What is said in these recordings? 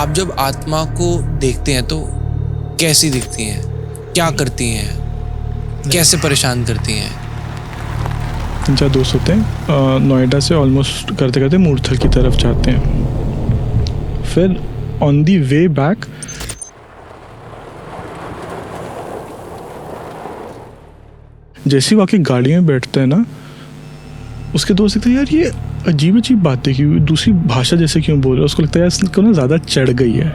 आप जब आत्मा को देखते हैं तो कैसी दिखती हैं, क्या करती हैं, कैसे परेशान करती हैं? 3-4 दोस्त होते हैं, नोएडा से ऑलमोस्ट करते करते मूर्थल की तरफ जाते हैं। फिर ऑन दी वे बैक जैसे ही वाकई गाड़ी में बैठते हैं ना, उसके दोस्त कहते हैं यार ये अजीब अजीब बातें क्यों, दूसरी भाषा जैसे क्यों बोल रहे हो। उसको लगता है यार इसको ना ज़्यादा चढ़ गई है।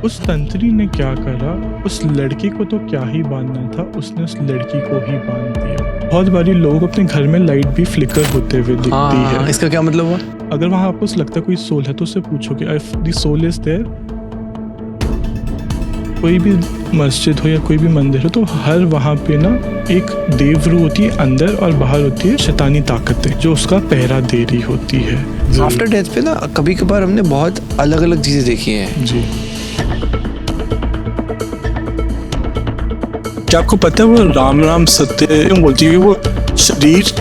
उस तंत्री ने क्या करा, उस लड़के को तो क्या ही बांधना था, उसने उस लड़की को ही बांध दिया। बहुत बारी लोग अपने घर में लाइट भी फ्लिकर होते हुए दिखती है। इसका क्या मतलब हुआ? अगर वहाँ आपको लगता है कोई सोल है तो उससे पूछो कि if the soul is there, कोई भी मस्जिद हो या कोई भी मंदिर हो तो हर वहाँ पे ना एक देवरू होती है अंदर, और बाहर होती है शैतानी ताकतें जो उसका पहरा दे रही होती है। आफ्टर डेथ पे ना कभी कभार हमने बहुत अलग अलग चीजें देखी हैं। जी, क्या आपको पता है वो राम राम सत्य बोलती है, वो शरीर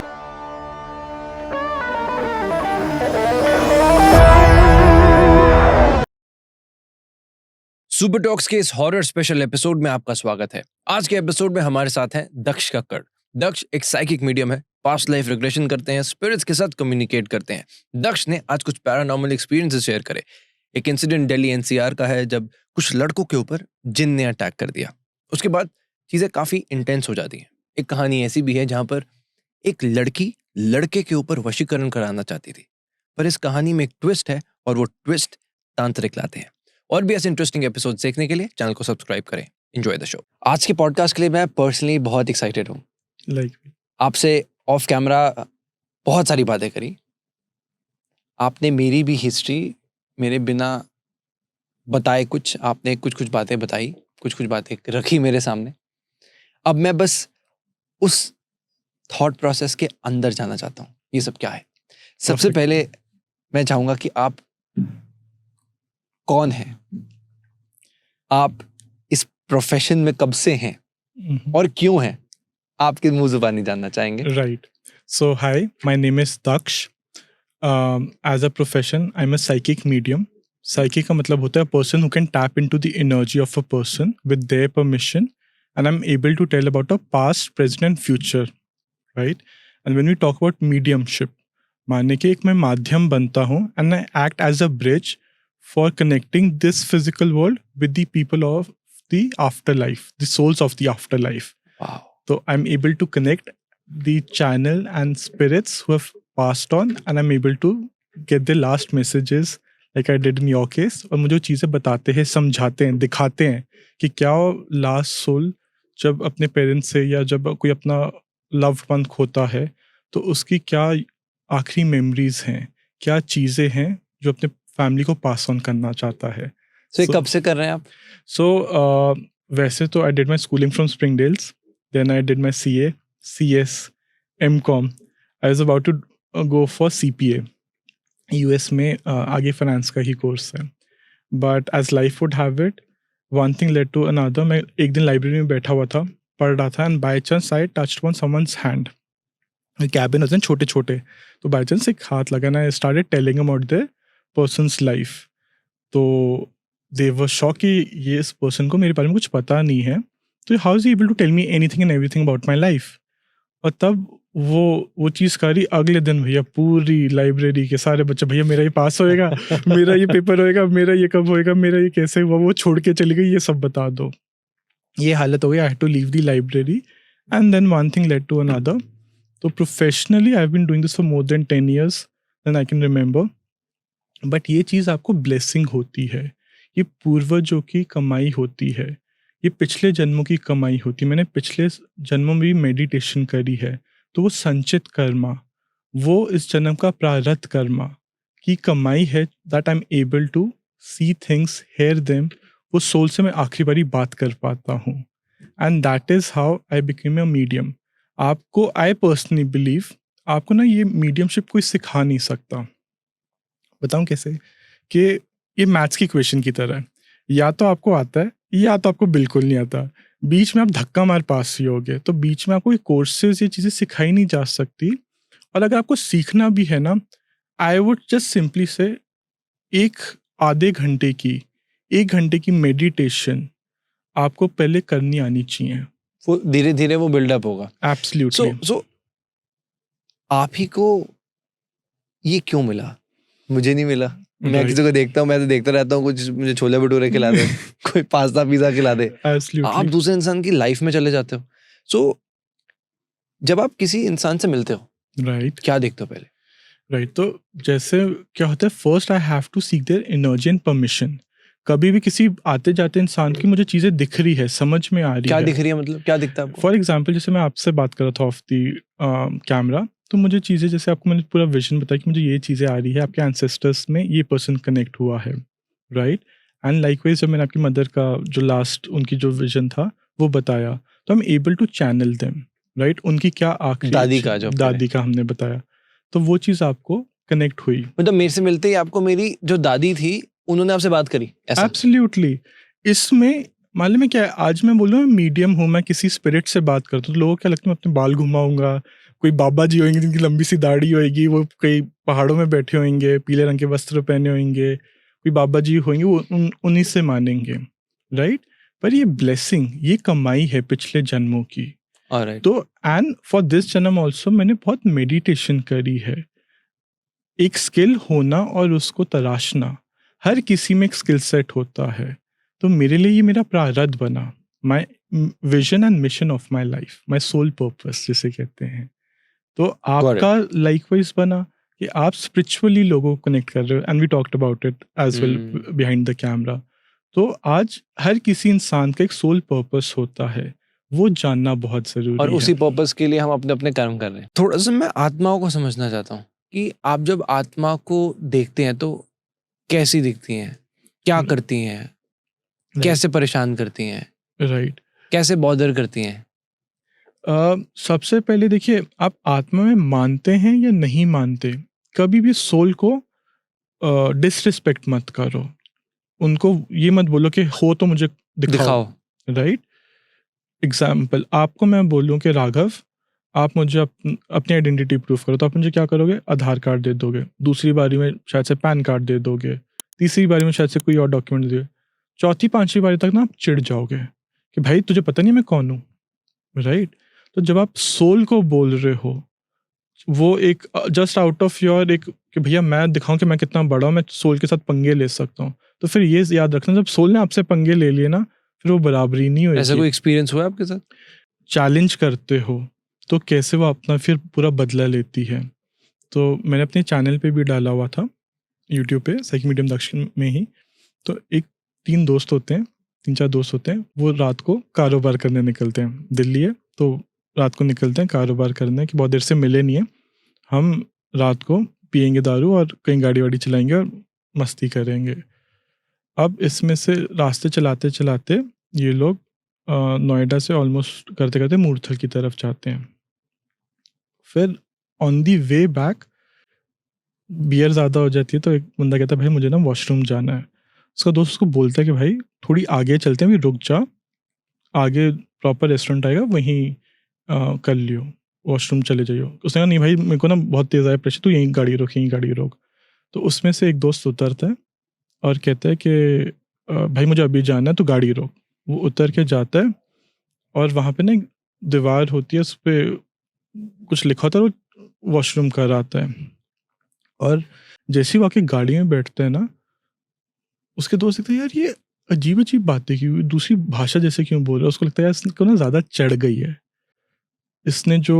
सुपर टॉक्स के इस हॉरर स्पेशल एपिसोड में आपका स्वागत है। आज के एपिसोड में हमारे साथ हैं दक्ष कक्कड़। दक्ष एक साइकिक मीडियम है, पास्ट लाइफ रिग्रेशन करते हैं, स्पिरिट्स के साथ कम्युनिकेट करते हैं। दक्ष ने आज कुछ पैरानॉर्मल एक्सपीरियंसेस शेयर करे। एक इंसिडेंट दिल्ली एनसीआर का है जब कुछ लड़कों के ऊपर जिन ने अटैक कर दिया। उसके बाद चीजें काफी इंटेंस हो जाती हैं। एक कहानी ऐसी भी है जहां पर एक लड़की लड़के के ऊपर वशीकरण कराना चाहती थी, पर इस कहानी में एक ट्विस्ट है और वो ट्विस्ट तांत्रिक लाते हैं। और भी ऐसे इंटरेस्टिंग एपिसोड देखने के लिए चैनल को सब्सक्राइब करें। Enjoy the show. आज के पॉडकास्ट के लिए मैं पर्सनली बहुत एक्साइटेड हूँ। लाइक आपसे ऑफ कैमरा बहुत सारी बातें करी, आपने मेरी भी हिस्ट्री मेरे बिना बताए कुछ आपने कुछ बातें बताई, कुछ बातें रखी मेरे सामने। अब मैं बस उस थॉट प्रोसेस के अंदर जाना चाहता हूँ, ये सब क्या है। सबसे Perfect. पहले मैं चाहूंगा कि आप कौन हैं, आप इस प्रोफेशन में कब से हैं और क्यों हैं, आपके मुंह जुबानी जानना चाहेंगे। Right. So hi, my name is Daksh. As a profession, I'm a psychic medium. Psychic का मतलब होता है person who can tap into the energy of a person with their permission, and I'm able to tell about a past, present and future, right? And when we talk about mediumship, मानने के एक मैं माध्यम बनता हूँ and I act as a bridge for connecting this physical world with the people of the afterlife, the souls of the afterlife. Wow. So I'm able to connect the channel and spirits who have passed on, and I'm able to get the last messages like I did in your case. और मुझे चीज़ें बताते हैं, समझाते हैं, दिखाते हैं कि क्या लास्ट सोल जब अपने पेरेंट्स से या जब कोई अपना लव्ड वन खोता है तो उसकी क्या आखिरी मेमोरीज हैं, क्या चीज़ें हैं जो अपने फैमिली को पास ऑन करना चाहता है। So, कब से कर रहे हैं आप? So वैसे तो I did my schooling from Springdales, then I did my CA, CS, MCom. I was about to go for CPA. US में आगे फाइनेंस का ही कोर्स है, but as life would have it one thing led to another. मैं एक दिन library में बैठा हुआ था, पढ़ रहा था, and by chance I touched on someone's hand. Cabin होते हैं छोटे छोटे, तो बाई चांस एक हाथ लगा ना, I started telling about the persons life. तो दे वर शॉक कि ये इस पर्सन को मेरे बारे में कुछ पता नहीं है, तो how is able to tell me anything and everything about my life. और तब वो चीज़ करी। अगले दिन भैया पूरी लाइब्रेरी के सारे बच्चे, भैया मेरा ये पास होएगा, मेरा ये पेपर होएगा, मेरा ये कब होएगा, मेरा ये कैसे हुआ, वो छोड़ के चली गई, ये सब बता दो। ये हालत हो गई। I had to leave the library, and then one thing led to another. तो professionally I have been doing this for more than 10 years then I can remember. But ये चीज़ आपको ब्लेसिंग होती है, ये पूर्वजों की कमाई होती है, ये पिछले जन्मों की कमाई होती है। मैंने पिछले जन्मों में भी मेडिटेशन करी है, तो वो संचित कर्मा, वो इस जन्म का प्रारब्ध कर्मा की कमाई है, that I am able to see things, hear them. वो सोल से मैं आखिरी बारी बात कर पाता हूँ, and that is how I became a medium. आपको, आई पर्सनली बिलीव, आपको ना ये मीडियमशिप कोई सिखा नहीं सकता। बताऊँ कैसे? कि ये मैथ्स की क्वेश्चन की तरह है, या तो आपको आता है या तो आपको बिल्कुल नहीं आता, बीच में आप धक्का मार पास ही होगे। तो बीच में आपको ये कोर्सेज, ये चीज़ें सिखाई नहीं जा सकती। और अगर आपको सीखना भी है ना, आई वुड जस्ट सिंपली से एक आधे घंटे की, 1 घंटे की मेडिटेशन आपको पहले करनी आनी चाहिए। वो धीरे धीरे वो बिल्डअप होगा। एब्सोल्युटली। सो आप ही को ये क्यों मिला? मुझे नहीं मिला। मैं Right. किसी को देखता हूँ, मैं तो देखता रहता हूँ, कुछ मुझे छोले भटूरे खिला दे, कोई पास्ता पिज्जा खिला दे, आप एब्सोल्युटली। दूसरे इंसान की लाइफ में चले जाते हो। सो जब आप किसी इंसान से मिलते हो, राइट क्या देखते हो पहले? राइट। तो जैसे क्या होता है, first I have to seek their energy and permission. कभी भी किसी आते जाते इंसान की मुझे चीज़ें दिख रही है, समझ में आ रही क्या है। दिख रही है, मतलब क्या दिखता है आपको? फॉर एग्जाम्पल, जैसे मैं आपसे बात कर रहा था ऑफ दी कैमरा, तो मुझे चीज़ें, जैसे आपको मैंने पूरा विजन बताया कि मुझे ये चीज़ें आ रही है, आपके एंसेस्टर्स में ये पर्सन कनेक्ट हुआ है, राइट। एंड लाइकवाइज जब मैंने आपकी मदर का जो लास्ट उनकी जो विजन था वो बताया, तो I am able to channel them, right. उनकी क्या आखिरी दादी का जो दादी का हमने बताया, तो वो चीज़ आपको कनेक्ट हुई। मतलब मेरे से मिलते ही आपको मेरी जो दादी थी उन्होंने आपसे बात करी, ऐसा? एब्सोल्युटली। इसमें मालूम है क्या है, आज मैं बोलूँ मैं मीडियम हूँ, मैं किसी स्पिरिट से बात करता हूँ तो लोगों को क्या लगता है मैं अपने बाल घुमाऊंगा, कोई बाबा जी होंगे जिनकी लंबी सी दाढ़ी होगी, वो कई पहाड़ों में बैठे होंगे, पीले रंग के वस्त्र पहने होंगे, कोई बाबा जी होंगे, वो उन्हीं से मानेंगे, राइट। पर ये ब्लेसिंग, ये कमाई है पिछले जन्मों की। ऑलराइट। तो एंड फॉर दिस जन्म ऑल्सो मैंने बहुत मेडिटेशन करी है। एक स्किल होना और उसको तराशना, हर किसी में एक स्किल सेट होता है। तो मेरे लिए ये मेरा प्रारब्ध बना, my vision and mission of my life, my soul purpose जिसे कहते हैं। तो आपका लाइकवाइज बना कि आप स्पिरिचुअली लोगों को कनेक्ट कर रहे हो, and we talked about it as well behind the camera. तो आज हर किसी इंसान का एक सोल पर्पस होता है, वो जानना बहुत जरूरी और है। उसी पर्पस के लिए हम अपने अपने कर्म कर रहे हैं। थोड़ा सा मैं आत्माओं को समझना चाहता हूँ कि आप जब आत्मा को देखते हैं तो कैसी दिखती हैं, क्या करती हैं, कैसे परेशान करती हैं, राइट। कैसे बॉदर करती हैं? सबसे पहले देखिए, आप आत्मा में मानते हैं या नहीं मानते, कभी भी सोल को डिसरिस्पेक्ट मत करो। उनको ये मत बोलो कि हो तो मुझे दिखाओ, राइट। एग्जाम्पल, आपको मैं बोलूँ कि राघव, आप मुझे अपनी आइडेंटिटी प्रूफ करो, तो आप मुझे क्या करोगे, आधार कार्ड दे दोगे, दूसरी बारी में शायद से पैन कार्ड दे दोगे, तीसरी बारी में शायद से कोई और डॉक्यूमेंट दे दोगे, चौथी पांचवी बारी तक ना आप चिढ़ जाओगे कि भाई तुझे पता नहीं मैं कौन हूँ, राइट। तो जब आप सोल को बोल रहे हो, वो एक जस्ट आउट ऑफ योर एक कि भैया मैं दिखाऊं कि मैं कितना बड़ा हूँ, मैं सोल के साथ पंगे ले सकता हूँ, तो फिर ये याद रखना, जब सोल ने आपसे पंगे ले लिए ना, फिर वो बराबरी नहीं होगी। ऐसा कोई एक्सपीरियंस हुआ है आपके साथ? चैलेंज करते हो तो कैसे वो अपना फिर पूरा बदला लेती है। तो मैंने अपने चैनल पे भी डाला हुआ था, यूट्यूब पे, साइकिक मीडियम दक्षिण में ही। तो एक 3 दोस्त होते हैं, 3-4 दोस्त होते हैं, वो रात को कारोबार करने निकलते हैं। दिल्ली है तो रात को निकलते हैं कारोबार करने, कि बहुत देर से मिले नहीं है, हम रात को पियेंगे दारू और कहीं गाड़ी वाड़ी चलाएंगे और मस्ती करेंगे। अब इसमें से रास्ते चलाते चलाते ये लोग नोएडा से ऑलमोस्ट करते करते मूर्थल की तरफ जाते हैं। फिर on the way back beer ज़्यादा हो जाती है, तो एक बंदा कहता है भाई मुझे ना वॉशरूम जाना है। उसका दोस्त उसको बोलता है कि भाई थोड़ी आगे चलते हैं, भी रुक जा, आगे प्रॉपर रेस्टोरेंट आएगा, वहीं कर लियो, वॉशरूम चले जाइयो। उसने कहा नहीं भाई मेरे को ना बहुत तेज़ आया प्रेशर, तो यहीं गाड़ी रोक, यहीं गाड़ी रोक। तो उसमें से एक दोस्त उतरता है और कहता है कि भाई मुझे अभी जाना है, तो गाड़ी रोक। वो उतर के जाता है और वहाँ पे ना एक दीवार होती है, उस पर कुछ लिखा होता है, वो वॉशरूम कर आता है। और जैसे ही वो आके गाड़ी में बैठते हैं ना, उसके दोस्त कहते हैं यार ये अजीब अजीब बातें क्यों, दूसरी भाषा जैसे क्यों बोल रहा है। उसको लगता है यार इसको ना ज़्यादा चढ़ गई है, इसने जो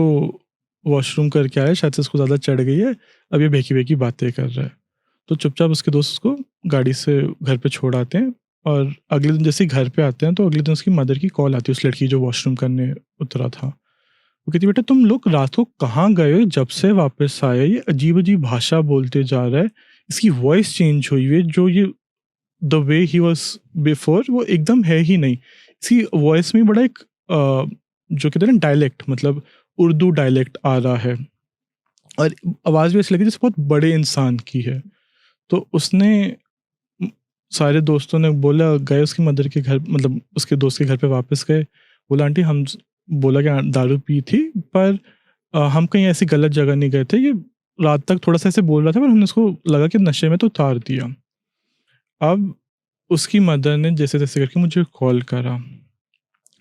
वॉशरूम करके आया शायद से इसको ज़्यादा चढ़ गई है, अब ये बेकी बेकी बातें कर रहा है। तो चुपचाप उसके दोस्त उसको गाड़ी से घर पे छोड़ आते हैं, और अगले दिन जैसे ही घर पे आते हैं तो अगले दिन उसकी मदर की कॉल आती है, उस लड़की जो वॉशरूम करने उतरा था। वो कहती बेटा तुम लोग रात को कहाँ गए हो, जब से वापस आए ये अजीब अजीब भाषा बोलते जा रहा है, इसकी वॉइस चेंज हुई है, जो ये the way he was before वो एकदम है ही नहीं। इसकी वॉइस में बड़ा एक जो कहते हैं ना डायलेक्ट, मतलब उर्दू डायलेक्ट आ रहा है, और आवाज़ भी ऐसी लगी जैसे बहुत बड़े इंसान की है। तो उसने सारे दोस्तों ने बोला, गए उसकी मदर के घर, मतलब उसके दोस्त के घर पे वापस गए, बोला आंटी हम, बोला कि दारू पी थी, पर हम कहीं ऐसी गलत जगह नहीं गए थे, ये रात तक थोड़ा सा ऐसे बोल रहा था, पर हमने उसको लगा कि नशे में तो उतार दिया। अब उसकी मदर ने जैसे तैसे करके मुझे कॉल करा।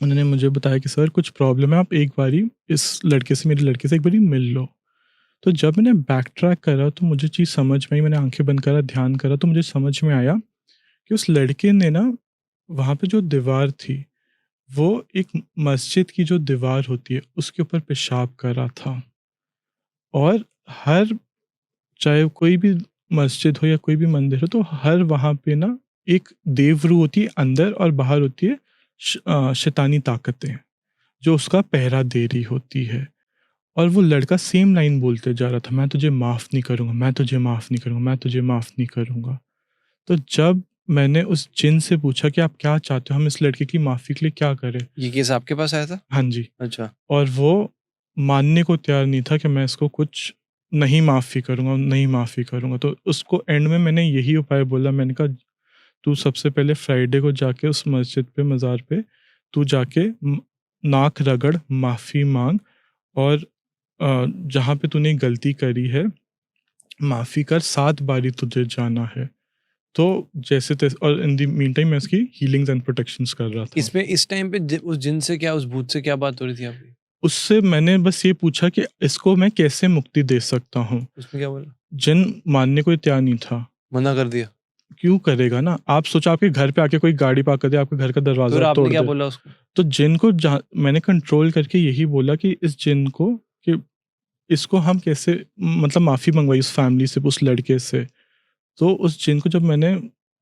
उन्होंने मुझे बताया कि सर कुछ प्रॉब्लम है, आप एक बारी इस लड़के से, मेरे लड़के से एक बारी मिल लो। तो जब मैंने बैक ट्रैक करा तो मुझे चीज़ समझ में आई, मैंने आंखें बंद करा, ध्यान करा, तो मुझे समझ में आया कि उस लड़के ने ना वहाँ पे जो दीवार थी, वो एक मस्जिद की जो दीवार होती है उसके ऊपर पेशाब करा था। और हर, चाहे कोई भी मस्जिद हो या कोई भी मंदिर हो, तो हर वहाँ पे ना एक देवरू होती है अंदर, और बाहर होती है शैतानी ताकतें जो उसका पहरा दे रही होती है। और वो लड़का सेम लाइन बोलते जा रहा था, मैं तुझे माफ़ नहीं करूँगा, मैं तुझे माफ़ नहीं करूँगा, मैं तुझे माफ़ नहीं करूँगा। तो जब मैंने उस जिन से पूछा कि आप क्या चाहते हो, हम इस लड़के की माफ़ी के लिए क्या करें? ये केस आपके पास आया था? हाँ जी। अच्छा। और वो मानने को तैयार नहीं था कि मैं इसको कुछ नहीं माफ़ी करूँगा, नहीं माफ़ी करूँगा। तो उसको एंड में मैंने यही उपाय बोला, मैंने कहा तू सबसे पहले फ्राइडे को जाके उस मस्जिद पे, मज़ार पे तू जाके नाक रगड़, माफ़ी माँग, और जहाँ पे तूने गलती करी है माफ़ी कर, 7 बारी तुझे जाना है। तो जैसे तैसे, और इन द मीन टाइम मैं उसकी हीलिंग्स एंड प्रोटेक्शंस कर रहा था। इसमें इस टाइम पे उस जिन से क्या, उस भूत से क्या बात हो रही थी आपकी? उससे मैंने बस ये पूछा कि इसको मैं कैसे मुक्ति दे सकता हूँ? उसने क्या बोला? जिन मानने को तैयार नहीं था। मना कर दिया? क्यों करेगा ना? आप सोचो आपके घर पे आके कोई गाड़ी पार्क कर दे, आपके घर का फिर दरवाज़ा आपने तोड़ क्या दे। बोला उसको? तो जिन को जहाँ मैंने कंट्रोल करके यही बोला कि इस जिन को, कि इसको हम कैसे, मतलब माफ़ी मंगवाई उस फैमिली से, उस लड़के से। तो उस जिन को जब मैंने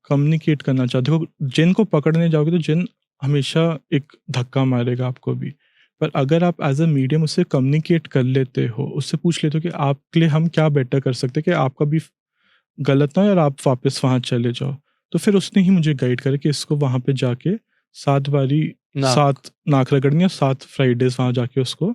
कम्युनिकेट करना चाहा, देखो जिन को पकड़ने जाओगे तो जिन हमेशा एक धक्का मारेगा आपको भी। पर अगर आप एज़ अ मीडियम उससे कम्युनिकेट कर लेते हो, उससे पूछ लेते हो कि आपके लिए हम क्या बेटर कर सकते हैं कि आपका भी गलत ना हो और आप वापस वहाँ चले जाओ। तो फिर उसने ही मुझे गाइड करा कि इसको वहाँ पे जाके 7 बारी नाक। 7 नाक रगड़नी है, 7 फ्राइडेज़ वहाँ जाके उसको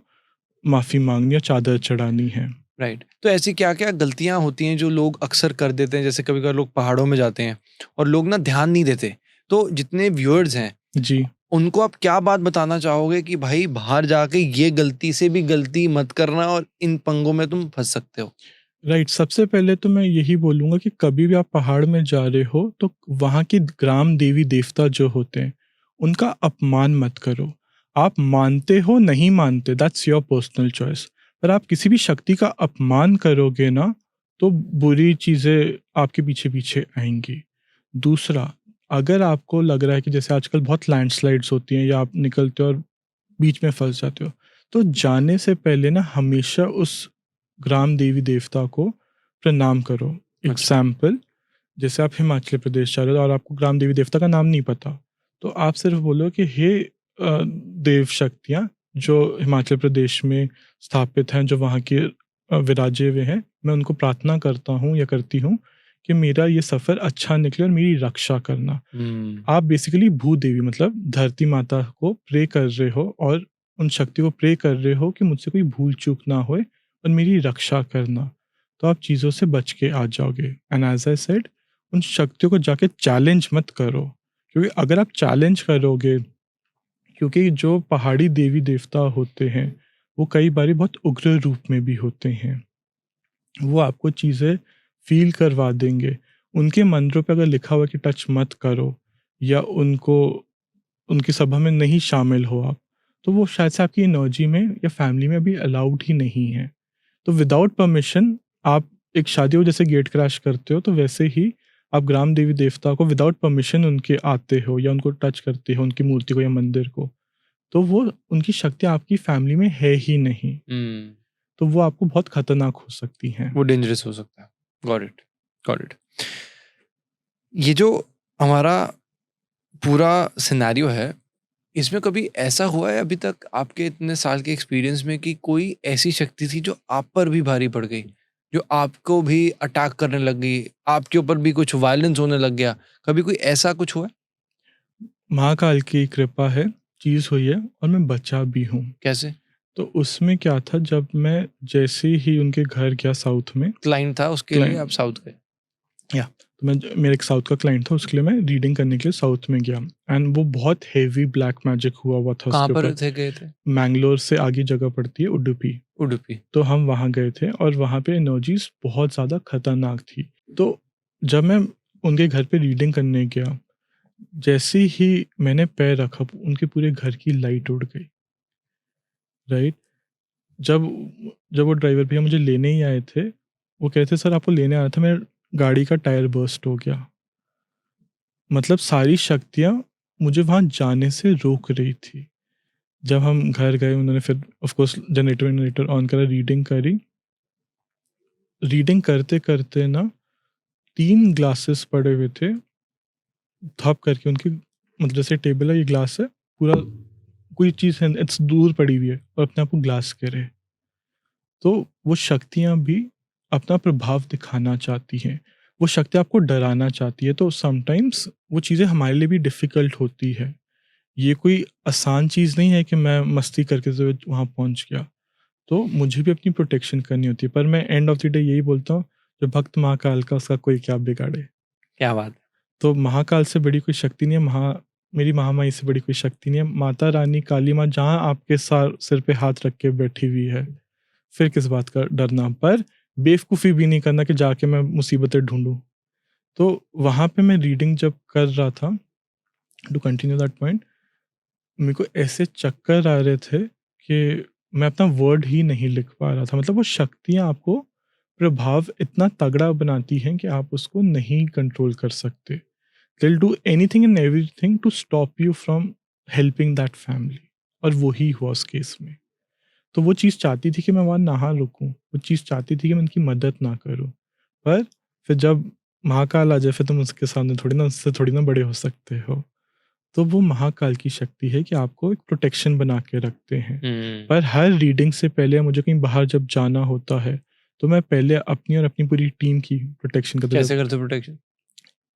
माफ़ी माँगनी है, चादर चढ़ानी है। राइट। तो ऐसी क्या-क्या गलतियाँ होती हैं जो लोग अक्सर कर देते हैं? जैसे कभी-कभार लोग पहाड़ों में जाते हैं और लोग ना ध्यान नहीं देते। तो जितने व्यूअर्स हैं, जी। उनको आप क्या बात बताना चाहोगे कि भाई बाहर जाके ये गलती से भी गलती मत करना और इन पंगों में तुम फँस सकते हो? राइट, सबसे पहले तो मैं यही बोलूँगा कि कभी भी आप पहाड़ में जा रहे हो तो वहाँ की ग्राम देवी देवता जो होते हैं, उनका अपमान मत करो। आप मानते हो, नहीं मानते, दैट्स योर पर्सनल चॉइस। पर आप किसी भी शक्ति का अपमान करोगे ना, तो बुरी चीज़ें आपके पीछे-पीछे आएँगी। दूसरा, अगर आपको लग रहा है कि जैसे आजकल बहुत लैंडस्लाइड्स होती हैं या आप निकलते हो और बीच में फँस जाते हो, तो जाने से पहले ना हमेशा उस ग्राम देवी देवता को प्रणाम करो। एग्ज़ाम्पल, जैसे आप हिमाचल प्रदेश जा रहे हो और आपको ग्राम देवी देवता का नाम नहीं पता, तो आप सिर्फ़ बोलो कि हे देव शक्तियाँ जो हिमाचल प्रदेश में स्थापित हैं, जो वहाँ के विराजे हुए हैं, मैं उनको प्रार्थना करता हूँ या करती हूँ कि मेरा ये सफ़र अच्छा निकले और मेरी रक्षा करना। आप बेसिकली भूदेवी, मतलब धरती माता को प्रे कर रहे हो और उन शक्ति को प्रे कर रहे हो कि मुझसे कोई भूल चूक ना होए और मेरी रक्षा करना। तो आप चीज़ों से बच के आ जाओगे। एंड एज़ आई सेड, उन शक्तियों को जाके चैलेंज मत करो, क्योंकि अगर आप चैलेंज करोगे, क्योंकि जो पहाड़ी देवी देवता होते हैं वो कई बारी बहुत उग्र रूप में भी होते हैं। वो आपको चीज़ें फ़ील करवा देंगे। उनके मंदिरों पे अगर लिखा हुआ है कि टच मत करो या उनको, उनकी सभा में नहीं शामिल हो आप, तो वो शायद से आपकी एनर्जी में या फैमिली में अभी अलाउड ही नहीं है। तो विदाउट परमिशन आप एक शादी हो जैसे गेट क्रैश करते हो, तो वैसे ही आप ग्राम देवी देवता को विदाउट परमिशन उनके आते हो या उनको टच करते हो, उनकी मूर्ति को या मंदिर को, तो वो उनकी शक्ति आपकी फैमिली में है ही नहीं। तो वो आपको बहुत खतरनाक हो सकती हैं। वो डेंजरस हो सकता है। Got it, got it. ये जो हमारा पूरा सिनेरियो है, इसमें कभी ऐसा हुआ है अभी तक आपके इतने साल के एक्सपीरियंस में कि कोई ऐसी शक्ति थी जो आप पर भी भारी पड़ गई, जो आपको भी अटैक करने लग गई, आपके ऊपर भी कुछ वायलेंस होने लग गया? कभी कोई ऐसा कुछ हुआ है? महाकाल की कृपा है, चीज़ हुई है और मैं बचा भी हूँ। कैसे? तो उसमें क्या था, जब मैं जैसे ही उनके घर गया साउथ में, क्लाइंट था उसके लिए आप साउथ गए? या तो मेरा एक साउथ का क्लाइंट था, उसके लिए मैं रीडिंग करने के लिए साउथ में गया। एंड वो बहुत हेवी ब्लैक मैजिक हुआ था कहाँ उसके पर ऊपर। थे, गए थे? मैंगलोर से आगे जगह पड़ती है उडुपी। उडुपी। तो हम वहाँ गए थे और वहाँ पे एनर्जीज बहुत ज़्यादा खतरनाक थी। तो जब मैं उनके घर पे रीडिंग करने गया, जैसे ही मैंने पैर रखा उनके पूरे घर की लाइट उड़ गई, राइट? जब जब वो ड्राइवर भैया मुझे लेने ही आए थे, वो कह रहे थे सर आपको लेने आया था, मेरे गाड़ी का टायर बर्स्ट हो गया। मतलब सारी शक्तियाँ मुझे वहाँ जाने से रोक रही थी। जब हम घर गए उन्होंने फिर ऑफ कोर्स जनरेटर ऑन करा, रीडिंग करी। रीडिंग करते-करते ना 3 ग्लासेस पड़े हुए थे, थप करके उनकी, मतलब जैसे टेबल है, ये ग्लास है, पूरा कोई चीज़ है इट्स दूर पड़ी हुई है और अपने आप को ग्लास करे। तो वो शक्तियाँ भी अपना प्रभाव दिखाना चाहती हैं। वो शक्ति आपको डराना चाहती है, तो समटाइम्स वो चीज़ें हमारे लिए भी डिफ़िकल्ट होती है। ये कोई आसान चीज़ नहीं है कि मैं मस्ती करके जो वहाँ पहुँच गया। तो मुझे भी अपनी प्रोटेक्शन करनी होती है, पर मैं एंड ऑफ द डे यही बोलता हूँ, जो भक्त महाकाल का उसका कोई क्या बिगाड़े। क्या बात। तो महाकाल से बड़ी कोई शक्ति नहीं है, मेरी महामाई से बड़ी कोई शक्ति नहीं है। माता रानी काली माँ जहाँ आपके सिर पे हाथ रख के बैठी हुई है, फिर किस बात का डरना। पर बेवकूफ़ी भी नहीं करना कि जाके मैं मुसीबतें ढूंढूं। तो वहाँ पे मैं रीडिंग जब कर रहा था, टू कंटिन्यू दैट पॉइंट, मेरे को ऐसे चक्कर आ रहे थे कि मैं अपना वर्ड ही नहीं लिख पा रहा था। मतलब वो शक्तियाँ आपको प्रभाव इतना तगड़ा बनाती हैं कि आप उसको नहीं कंट्रोल कर सकते। They'll do anything and everything to stop you from helping that family। और वही हुआ उस केस में। तो वो चीज़ चाहती थी कि मैं वहाँ ना रुकूँ, वो चीज़ चाहती थी कि मैं उनकी मदद ना करूँ। पर फिर जब महाकाल आ जाए, फिर तुम उसके सामने थोड़ी ना, उससे थोड़ी ना बड़े हो सकते हो। तो वो महाकाल की शक्ति है कि आपको एक प्रोटेक्शन बना के रखते हैं। पर हर रीडिंग से पहले मुझे कहीं बाहर जब जाना होता है, तो मैं पहले अपनी और अपनी पूरी टीम की प्रोटेक्शन करता हूँ। कैसे करते प्रोटेक्शन?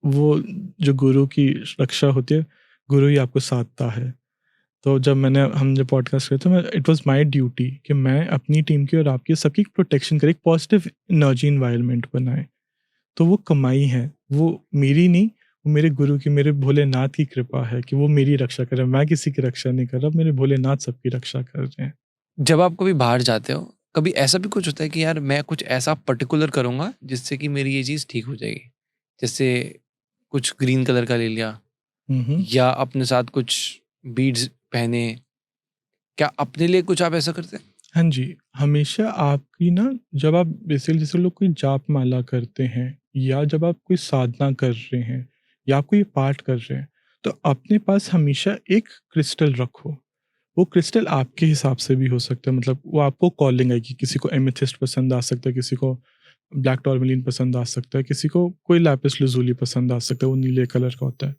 वो जो गुरु की रक्षा होती है, गुरु ही आपको साधता है। तो जब हम जब पॉडकास्ट करे, तो मैं इट वाज़ माय ड्यूटी कि मैं अपनी टीम की और आपकी सबकी प्रोटेक्शन करें, एक पॉजिटिव एनर्जी एनवायरनमेंट बनाए। तो वो कमाई है, वो मेरी नहीं, वो मेरे गुरु की, मेरे भोलेनाथ की कृपा है कि वो मेरी रक्षा कर रहे हैं। मैं किसी की रक्षा नहीं कर रहा, मेरे भोलेनाथ सबकी रक्षा कर रहे हैं। जब आप कभी बाहर जाते हो, कभी ऐसा भी कुछ होता है कि यार मैं कुछ ऐसा पर्टिकुलर करूँगा जिससे कि मेरी ये चीज़ ठीक हो जाएगी? जैसे कुछ ग्रीन कलर का ले लिया हुँ, हुँ। या अपने साथ कुछ बीड्स पहने, क्या अपने लिए कुछ आप ऐसा करते हैं? हाँ जी, हमेशा आपकी ना, जब आप बेसिकली जैसे लोग कोई जाप माला करते हैं या जब आप कोई साधना कर रहे हैं या आप कोई पाठ कर रहे हैं, तो अपने पास हमेशा एक क्रिस्टल रखो। वो क्रिस्टल आपके हिसाब से भी हो सकता है, मतलब वो आपको कॉलिंग आएगी। किसी को एमेथिस्ट पसंद आ सकता है, किसी को ब्लैक टॉर्मलिन पसंद आ सकता है, किसी को कोई लैपिस लुज़ूली पसंद आ सकता है, वो नीले कलर का होता है।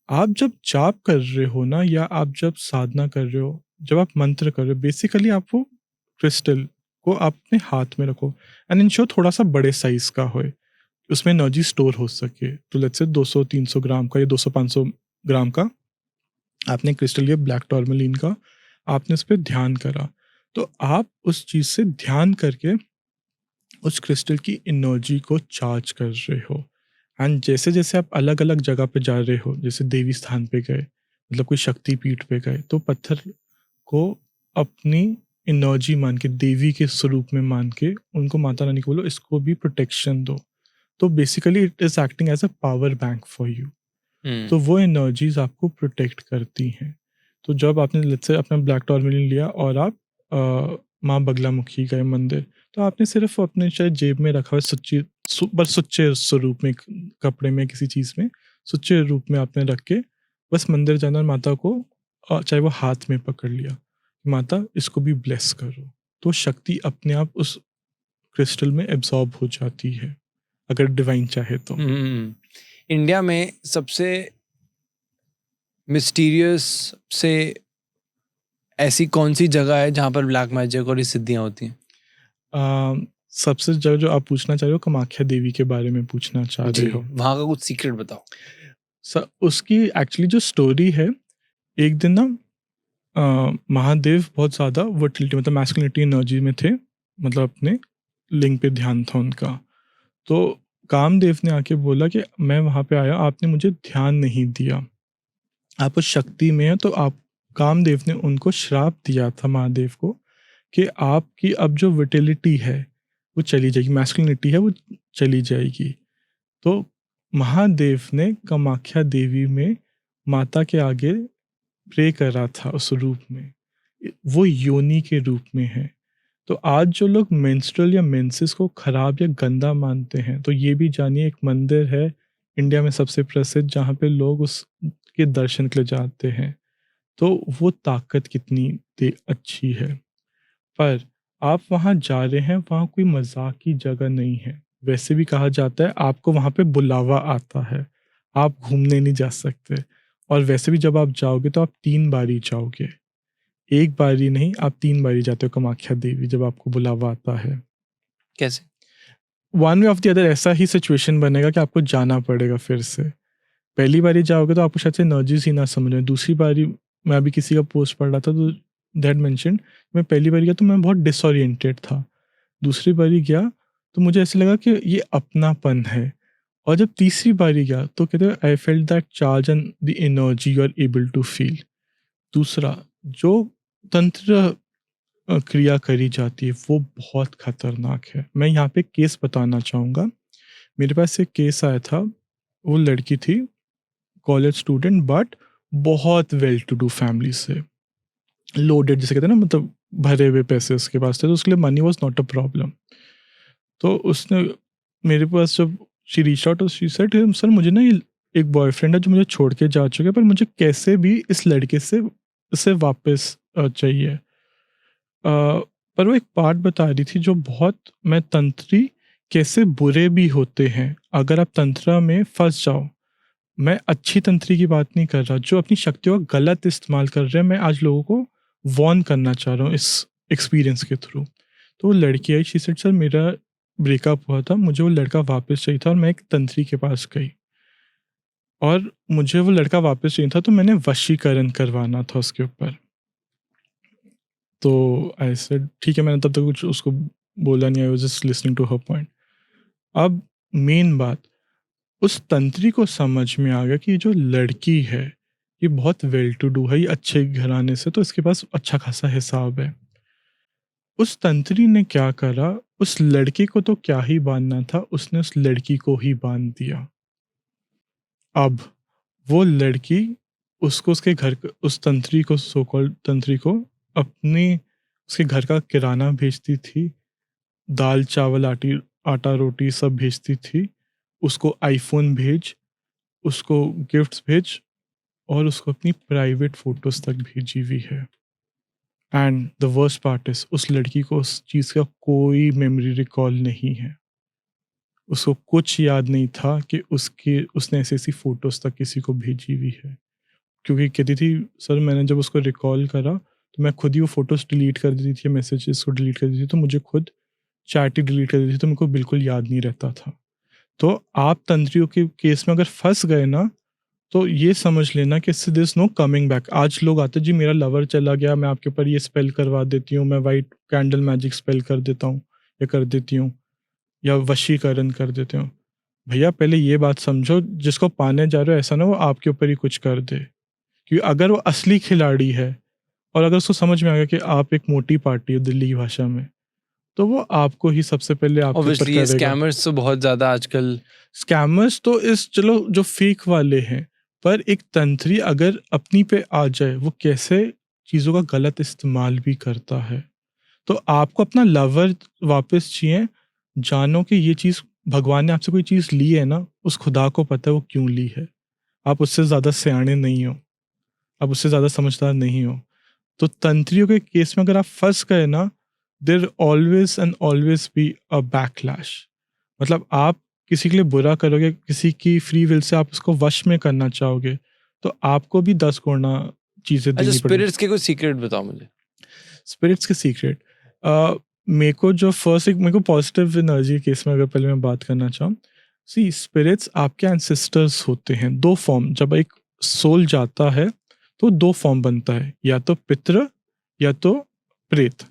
आप जब जाप कर रहे हो ना, या आप जब साधना कर रहे हो, जब आप मंत्र कर रहे हो, बेसिकली आप वो क्रिस्टल को आप अपने हाथ में रखो एंड इंश्योर थोड़ा सा बड़े साइज का होए, उसमें एनर्जी स्टोर हो सके। तो लेट्स से 200-300 ग्राम का या 200-500 ग्राम का आपने क्रिस्टल लिया ब्लैक टॉर्मलिन का, आपने उस पर ध्यान करा, तो आप उस चीज़ से ध्यान करके उस क्रिस्टल की एनर्जी को चार्ज कर रहे हो। एंड जैसे जैसे आप अलग अलग जगह पे जा रहे हो, जैसे देवी स्थान पे गए, मतलब कोई शक्ति पीठ पे गए, तो पत्थर को अपनी एनर्जी मान के, देवी के स्वरूप में मान के, उनको माता रानी को बोलो इसको भी प्रोटेक्शन दो। तो basically it is acting as a power bank for you. तो वो एनर्जीज आपको प्रोटेक्ट करती हैं। तो जब आपने लेट्स से अपना ब्लैक टॉर्मलिन लिया और आप माँ बगलामुखी गए मंदिर, तो आपने सिर्फ अपने शायद जेब में रखा हुआ सुच्चे स्वरूप में, कपड़े में, किसी चीज़ में सुच्चे रूप में आपने रख के बस मंदिर जाना और माता को चाहे वो हाथ में पकड़ लिया, माता इसको भी ब्लेस करो। तो शक्ति अपने आप उस क्रिस्टल में एब्जॉर्ब हो जाती है, अगर डिवाइन चाहे तो। इंडिया में सबसे मिस्टीरियस से ऐसी कौन सी जगह है जहाँ पर ब्लैक मैजिक और सिद्धियाँ होती हैं? सबसे जो आप पूछना चाह रहे हो, कामाख्या देवी के बारे में पूछना चाह रहे हो। वहाँ का कुछ सीक्रेट बताओ। उसकी एक्चुअली जो स्टोरी है, एक दिन ना महादेव बहुत ज़्यादा वर्टिलिटी, मतलब मैस्कुलिनिटी एनर्जी में थे, मतलब अपने लिंग पे ध्यान था उनका। तो कामदेव ने आके बोला कि मैं वहाँ पे आया, आपने मुझे ध्यान नहीं दिया, आप उस शक्ति में हैं। तो आप, कामदेव ने उनको श्राप दिया था महादेव को कि आपकी अब जो विटिलिटी है वो चली जाएगी, मैस्कुलिनिटी है वो चली जाएगी। तो महादेव ने कामाख्या देवी में माता के आगे प्रे करा था उस रूप में, वो योनि के रूप में है। तो आज जो लोग मेंस्ट्रुअल या मेंसेस को खराब या गंदा मानते हैं, तो ये भी जानिए एक मंदिर है इंडिया में सबसे प्रसिद्ध जहाँ पे लोग उसके दर्शन के लिए जाते हैं। तो वो ताकत कितनी अच्छी है। पर आप वहाँ जा रहे हैं, वहाँ कोई मजाक की जगह नहीं है। वैसे भी कहा जाता है आपको वहाँ पे बुलावा आता है, आप घूमने नहीं जा सकते। और वैसे भी जब आप जाओगे तो आप 3 बारी जाओगे, 1 बारी नहीं, आप 3 बारी जाते हो कामाख्या देवी जब आपको बुलावा आता है। कैसे? One way of the other ऐसा ही सिचुएशन बनेगा कि आपको जाना पड़ेगा फिर से। पहली बारी जाओगे तो आपको शायद से एनर्जीज ही ना समझ में। दूसरी बारी मैं अभी किसी का पोस्ट पढ़ रहा था तो दैट मेंशन, मैं पहली बारी गया तो मैं बहुत डिसओरिएंटेड था। दूसरी बारी गया तो मुझे ऐसे लगा कि ये अपनापन है। और जब तीसरी बारी गया तो कहते हैं I felt that charge and the energy you are able to feel. दूसरा जो तंत्र क्रिया करी जाती है वो बहुत खतरनाक है। मैं यहाँ पे केस बताना चाहूँगा। मेरे पास एक केस आया था, वो लड़की थी कॉलेज स्टूडेंट बट बहुत वेल टू डू फैमिली से, लोडेड जिसे कहते हैं ना, मतलब भरे हुए पैसे उसके पास थे, तो उसके लिए money was not a problem. तो उसने मेरे पास जब she reach out, she said sir मुझे ना ये एक बॉयफ्रेंड है जो मुझे छोड़ के जा चुका है, पर मुझे कैसे भी इस लड़के से वापस चाहिए। पर वो एक पार्ट बता रही थी जो बहुत, मैं तंत्री कैसे बुरे भी होते हैं अगर आप तंत्रा में फंस जाओ। मैं अच्छी तंत्री की बात नहीं कर रहा, जो अपनी शक्तियों का गलत इस्तेमाल कर रहे हैं, मैं आज लोगों को वॉर्न करना चाह रहा हूँ इस एक्सपीरियंस के थ्रू। तो वो लड़की आई, शी सेड सर मेरा ब्रेकअप हुआ था, मुझे वो लड़का वापस चाहिए था, और मैं एक तंत्री के पास गई और मुझे वो लड़का वापस चाहिए था, तो मैंने वशीकरण करवाना था उसके ऊपर। तो आई सेड ठीक है, मैंने तब तक कुछ उसको बोला नहीं, I was just listening to her point. अब मेन बात, उस तंत्री को समझ में आ गया कि ये जो लड़की है ये बहुत वेल टू डू है, ये अच्छे घराने से, तो इसके पास अच्छा खासा हिसाब है। उस तंत्री ने क्या करा, उस लड़के को तो क्या ही बांधना था, उसने उस लड़की को ही बांध दिया। अब वो लड़की उसको उसके घर, उस तंत्री को, सो कॉल्ड तंत्री को, अपने उसके घर का किराना भेजती थी, दाल चावल आटा रोटी सब भेजती थी, उसको आईफोन भेज, उसको गिफ्ट्स भेज, और उसको अपनी प्राइवेट फोटोज तक भेजी हुई है। And the worst part is, उस लड़की को उस चीज़ का कोई मेमोरी रिकॉल नहीं है, उसको कुछ याद नहीं था कि उसने ऐसी ऐसी फोटोज तक किसी को भेजी हुई है। क्योंकि कहती थी सर मैंने जब उसको रिकॉल करा तो मैं खुद ही वो फोटोज डिलीट कर देती थी, मैसेजेस को डिलीट कर देती थी, तो मुझे खुद चैट ही डिलीट कर देती थी, तो मेरे को बिल्कुल याद नहीं रहता था। तो आप तंत्रियों के केस में अगर फंस गए ना, तो ये समझ लेना कि this is no coming back. आज लोग आते जी मेरा लवर चला गया, मैं आपके ऊपर ये स्पेल करवा देती हूँ, मैं वाइट कैंडल मैजिक स्पेल कर देता हूँ या कर देती हूँ, या वशीकरण कर देते हूँ। भैया पहले ये बात समझो, जिसको पाने जा रहे हो ऐसा ना वो आपके ऊपर ही कुछ कर दे। क्योंकि अगर वो असली खिलाड़ी है और अगर उसको समझ में आ गया कि आप एक मोटी पार्टी हो दिल्ली की भाषा में, तो वो आपको ही सबसे पहले आपके ऊपर ऑब्वियसली ये करेगा। स्कैमर्स तो बहुत ज्यादा आजकल, स्कैमर्स तो इस, चलो जो फेक वाले हैं, पर एक तंत्री अगर अपनी पे आ जाए, वो कैसे चीज़ों का गलत इस्तेमाल भी करता है। तो आपको अपना लवर वापस चाहिए, जानो कि ये चीज़ भगवान ने आपसे कोई चीज़ ली है ना, उस खुदा को पता है वो क्यों ली है। आप उससे ज़्यादा सियाने नहीं हो, आप उससे ज़्यादा समझदार नहीं हो। तो तंत्रियों के केस में अगर आप फंस गए ना, there always and always be a backlash. मतलब आप किसी के लिए बुरा करोगे, किसी की फ्री विल से आप उसको वश में करना चाहोगे, तो आपको भी 10 गुना चीज़ें अच्छा देनी पड़ेगी। स्पिरिट्स के कुछ सीक्रेट बताओ मुझे। स्पिरिट्स के सीक्रेट, मेरे को जो फर्स्ट, एक मेरे को पॉजिटिव एनर्जी केस में अगर पहले मैं बात करना चाहूँ, सी स्पिरिट्स आपके एंसेस्टर्स होते हैं, 2 फॉर्म। जब एक सोल जाता है तो 2 फॉर्म बनता है, या तो पितृ या तो प्रेत।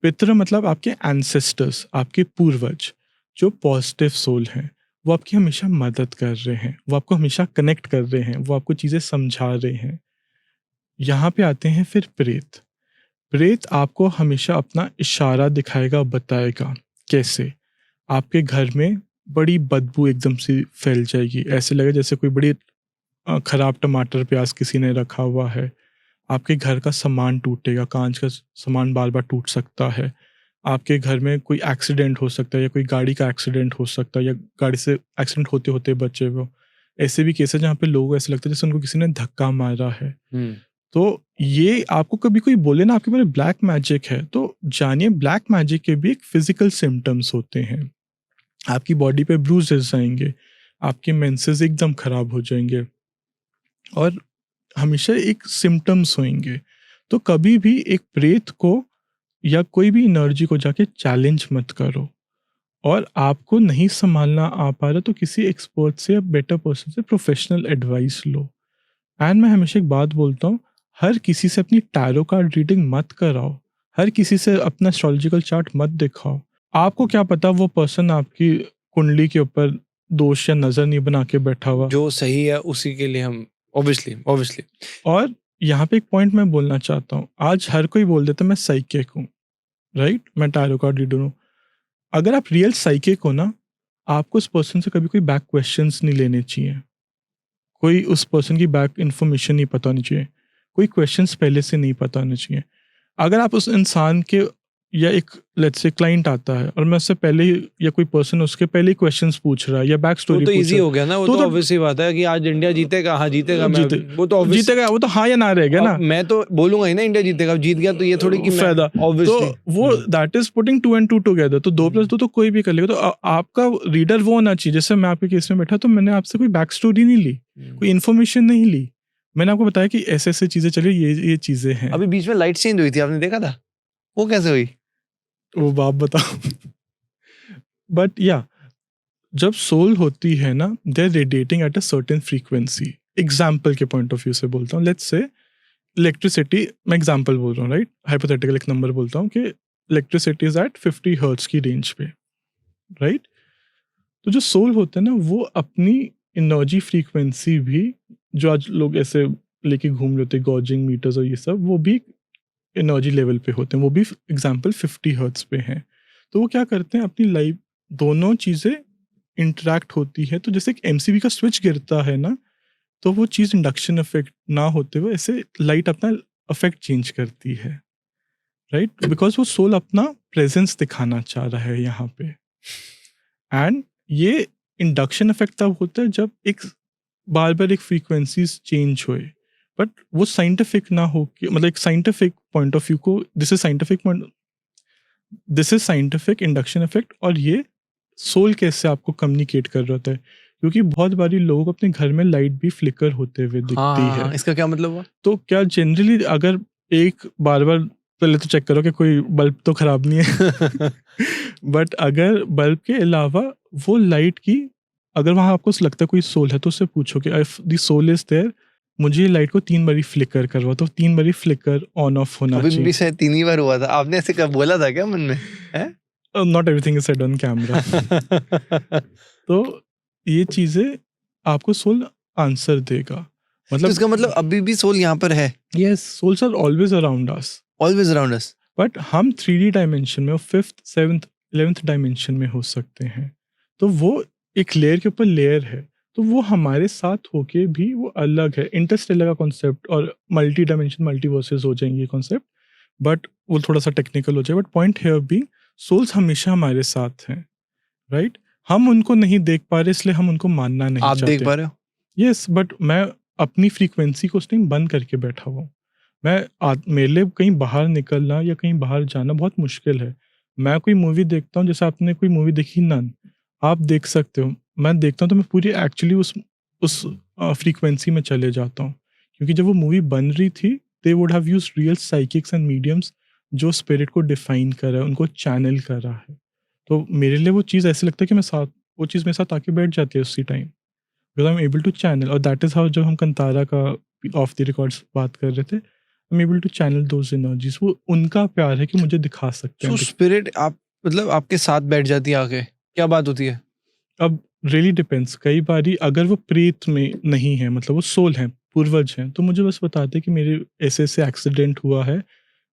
पितृ मतलब आपके एंसेस्टर्स, आपके पूर्वज, जो पॉजिटिव सोल हैं, वो आपकी हमेशा मदद कर रहे हैं, वो आपको हमेशा कनेक्ट कर रहे हैं, वो आपको चीज़ें समझा रहे हैं। यहाँ पे आते हैं फिर प्रेत। प्रेत आपको हमेशा अपना इशारा दिखाएगा, बताएगा कैसे। आपके घर में बड़ी बदबू एकदम से फैल जाएगी, ऐसे लगे जैसे कोई बड़ी खराब टमाटर प्याज किसी ने रखा हुआ है। आपके घर का सामान टूटेगा, कांच का सामान बार बार टूट सकता है। आपके घर में कोई एक्सीडेंट हो सकता है, या कोई गाड़ी का एक्सीडेंट हो सकता है, या गाड़ी से एक्सीडेंट होते होते बचे वो। ऐसे भी केस है जहाँ पे लोगों को ऐसे लगता है जैसे उनको किसी ने धक्का मारा है। तो ये आपको कभी कोई बोले ना आपके बारे में ब्लैक मैजिक है, तो जानिए ब्लैक मैजिक के भी एक फिजिकल सिम्टम्स होते हैं। आपकी बॉडी पे ब्रूजेस आएंगे, आपके मेंसेस एकदम खराब हो जाएंगे, और हमेशा एक सिम्टम्स होंगे। तो कभी भी एक प्रेत को या कोई भी एनर्जी को जाके चैलेंज मत करो, और आपको नहीं संभालना आ पा रहा तो किसी एक्सपर्ट से या बेटर पर्सन से प्रोफेशनल एडवाइस लो। एंड मैं हमेशा एक बात बोलता हूँ, हर किसी से अपनी टैरो कार्ड रीडिंग मत कराओ, हर किसी से अपना एस्ट्रोलॉजिकल चार्ट मत दिखाओ। आपको क्या पता वो पर्सन आपकी कुंडली के ऊपर दोष या नजर नहीं बना के बैठा हुआ। जो सही है उसी के लिए हम ऑब्वियसली और यहाँ पे एक पॉइंट मैं बोलना चाहता हूँ, आज हर कोई बोल देता है मैं साइकिक हूँ, राइट, मैं टैरो कार्ड रीडर हूँ। अगर आप रियल साइकिक हो ना, आपको उस पर्सन से कभी कोई बैक क्वेश्चंस नहीं लेने चाहिए, कोई उस पर्सन की बैक इन्फॉर्मेशन नहीं पता होनी चाहिए, कोई क्वेश्चंस पहले से नहीं पता होने चाहिए। अगर आप उस इंसान के, या एक लेट्स से क्लाइंट आता है और मैं उससे पहले ही, या कोई पर्सन उसके पहले ही क्वेश्चंस पूछ रहा है या बैक वो स्टोरी तो पूछ इजी रहा हो गया ना, वो तो तो ऑब्वियसली बात है कि आज इंडिया जीतेगा, हाँ जीतेगा, मैं वो तो है, obvious- जीतेगा, वो तो हाँ या ना रहेगा ना, अब मैं तो बोलूंगा ही ना इंडिया जीतेगा, जीत गया तो ये थोड़ी कि मैं फायदा। ऑब्वियसली तो वो that is putting 2 and 2 together, तो 2+2 तो कोई भी कर लेगा। तो आपका रीडर वो होना चाहिए, जैसे मैं आपके केस में बैठा तो मैंने आपसे कोई बैक स्टोरी नहीं ली, कोई इन्फॉर्मेशन नहीं ली, मैंने आपको बताया कि ऐसे ऐसे चीजें चली, ये चीजें हैं। अभी बीच में लाइट चेंज हुई थी, आपने देखा था? वो कैसे हुई? वो बाप बताओ। बट या जब सोल होती है ना, they are radiating at a certain frequency. Example के पॉइंट ऑफ व्यू से बोलता हूँ, लेट्स से इलेक्ट्रिसिटी, मैं एग्जाम्पल बोल रहा हूँ, राइट, हाइपोथेटिकल एक नंबर बोलता हूँ कि इलेक्ट्रिसिटी इज एट 50 हर्ट्ज की रेंज पे, राइट। तो जो सोल होते हैं ना, वो अपनी एनर्जी फ्रीक्वेंसी भी, जो आज लोग ऐसे लेके घूम रहे होते हैं गॉजिंग मीटर्स और ये सब, वो भी एनर्जी लेवल पे होते हैं, वो भी एग्जाम्पल 50 हर्ट्ज पे हैं। तो वो क्या करते हैं, अपनी लाइफ दोनों चीज़ें इंटरेक्ट होती है। तो जैसे एक एमसीबी का स्विच गिरता है ना, तो वो चीज़ इंडक्शन इफेक्ट ना होते हुए ऐसे लाइट अपना इफेक्ट चेंज करती है, राइट, बिकॉज वो सोल अपना प्रेजेंस दिखाना चाह रहा है यहाँ पे। एंड ये इंडक्शन इफेक्ट तब होता है जब एक बार बार एक फ्रीक्वेंसीज चेंज होए, बट वो साइंटिफिक ना हो कि, मतलब एक साइंटिफिक पॉइंट ऑफ व्यू को, this is scientific induction effect. और ये सोल कैसे आपको कम्युनिकेट कर रहा होता है, क्योंकि बहुत बारी लोगों को अपने घर में लाइट भी फ्लिकर होते हुए दिखती है। इसका क्या मतलब हुआ? तो क्या जनरली अगर एक बार पहले तो चेक करो कि कोई बल्ब तो खराब नहीं है बट अगर बल्ब के अलावा वो लाइट की, अगर वहाँ आपको लगता है कोई सोल है, तो उससे पूछो कि if the soul is there, मुझे लाइट को 3 बारी फ्लिकर करवा, तो 3 बारी फ्लिकर ऑन ऑफ होना अभी चाहिए। भी शायद 3 ही बार हुआ था, आपने ऐसे कब बोला था क्या मन में? Not everything is said on camera. तो ये चीजें आपको सोल आंसर देगा, तो मतलब इसका मतलब अभी भी सोल यहाँ पर है, yes, souls are always around us, always around us. But हम 3D डायमेंशन में, 5th 7th 11th डायमेंशन में हो सकते हैं। तो वो एक लेयर के ऊपर लेयर है, तो वो हमारे साथ होके भी वो अलग है। इंटरस्टेलर का कॉन्सेप्ट और मल्टी डायमेंशन मल्टीवर्सेस हो जाएंगे कॉन्सेप्ट, बट वो थोड़ा सा टेक्निकल हो जाए। बट पॉइंट हियर भी, सोल्स हमेशा हमारे साथ हैं, राइट। हम उनको नहीं देख पा रहे, इसलिए हम उनको मानना नहीं आप चाहते। देख पा रहे हो? यस, बट मैं अपनी फ्रीक्वेंसी को उस टाइम बंद करके बैठा हुआ हूँ। मेरे लिए कहीं बाहर निकलना या कहीं बाहर जाना बहुत मुश्किल है। मैं कोई मूवी देखता हूँ, जैसे आपने कोई मूवी देखी नन, आप देख सकते हो, मैं देखता हूँ तो मैं पूरी एक्चुअली उस फ्रीक्वेंसी में चले जाता हूँ, क्योंकि जब वो मूवी बन रही थी, they would have used real psychics and mediums जो स्पिरिट को डिफाइन कर रहा है, उनको चैनल कर रहा है। तो मेरे लिए वो चीज़ ऐसे लगता है कि वो चीज़ मेरे साथ आके बैठ जाती है उसी time, because I am able to channel. और दैट इज़ हाउ, जब हम कंतारा का ऑफ द रिकॉर्ड्स बात कर रहे थे, I am able to channel those energies. वो उनका प्यार है कि मुझे दिखा सकते हैं। तो स्पिरिट आप मतलब आपके साथ बैठ जाती है आके, क्या बात होती है? अब रियली डिपेंड्स, कई बारी अगर वो प्रेत में नहीं है, मतलब वो सोल हैं, पूर्वज हैं, तो मुझे बस बताते कि मेरे ऐसे ऐसे एक्सीडेंट हुआ है,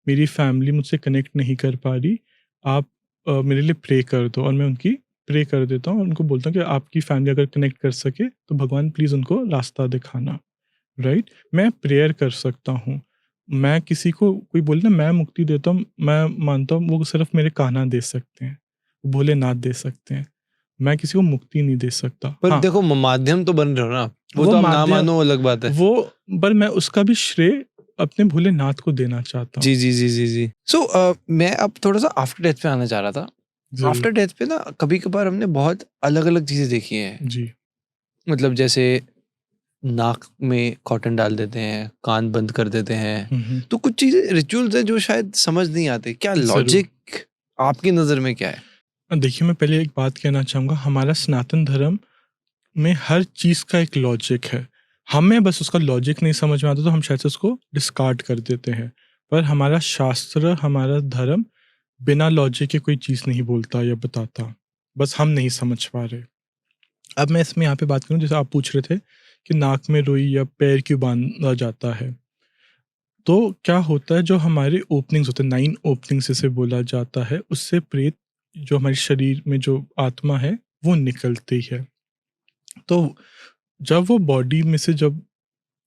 मेरी फैमिली मुझसे कनेक्ट नहीं कर पा रही, आप मेरे लिए प्रे कर दो, और मैं उनकी प्रे कर देता हूँ और उनको बोलता हूँ कि आपकी फैमिली अगर कनेक्ट कर सके तो भगवान प्लीज़ उनको रास्ता दिखाना, राइट? मैं प्रेयर कर सकता हूँ। मैं किसी को कोई बोले ना मैं मुक्ति देता हूँ, मैं मानता हूँ वो सिर्फ़ मेरे कान्हा दे सकते हैं, भोलेनाथ दे सकते हैं। मैं किसी को मुक्ति नहीं दे सकता। पर हाँ, देखो माध्यम तो बन रहे हो ना, वो वो तो आप ना माध्यम मानो अलग बात है। वो पर मैं उसका भी श्रेय अपने भोलेनाथ को देना चाहता हूँ। जी जी जी जी जी। सो मैं अब थोड़ा सा आफ्टर डेथ पे आना चाह रहा था। ज़रूर। आफ्टर डेथ पे ना कभी कभार हमने बहुत अलग अलग चीजें देखी हैं। जी। मतलब जैसे नाक में कॉटन डाल देते हैं, कान बंद कर देते हैं। हुँ, हुँ। तो कुछ चीजें रिचुअल्स हैं जो शायद समझ नहीं आते। क्या ज़रूर। लॉजिक आपकी नजर में क्या है? देखिए, मैं पहले एक बात कहना चाहूँगा, हमारा सनातन धर्म में हर चीज़ का एक लॉजिक है। हमें बस उसका लॉजिक नहीं समझ में आता तो हम शायद से उसको डिस्कार्ड कर देते हैं। पर हमारा शास्त्र, हमारा धर्म बिना लॉजिक के कोई चीज़ नहीं बोलता या बताता। बस हम नहीं समझ पा रहे। अब मैं इसमें यहाँ पे बात करूँ, जैसे आप पूछ रहे थे कि नाक में रुई या पैर क्यों बाँधा जाता है। तो क्या होता है, जो हमारे ओपनिंग्स होते हैं, 9 ओपनिंग्स जिसे बोला जाता है, उससे प्रेत जो हमारे शरीर में जो आत्मा है, वो निकलती है। तो जब वो बॉडी में से जब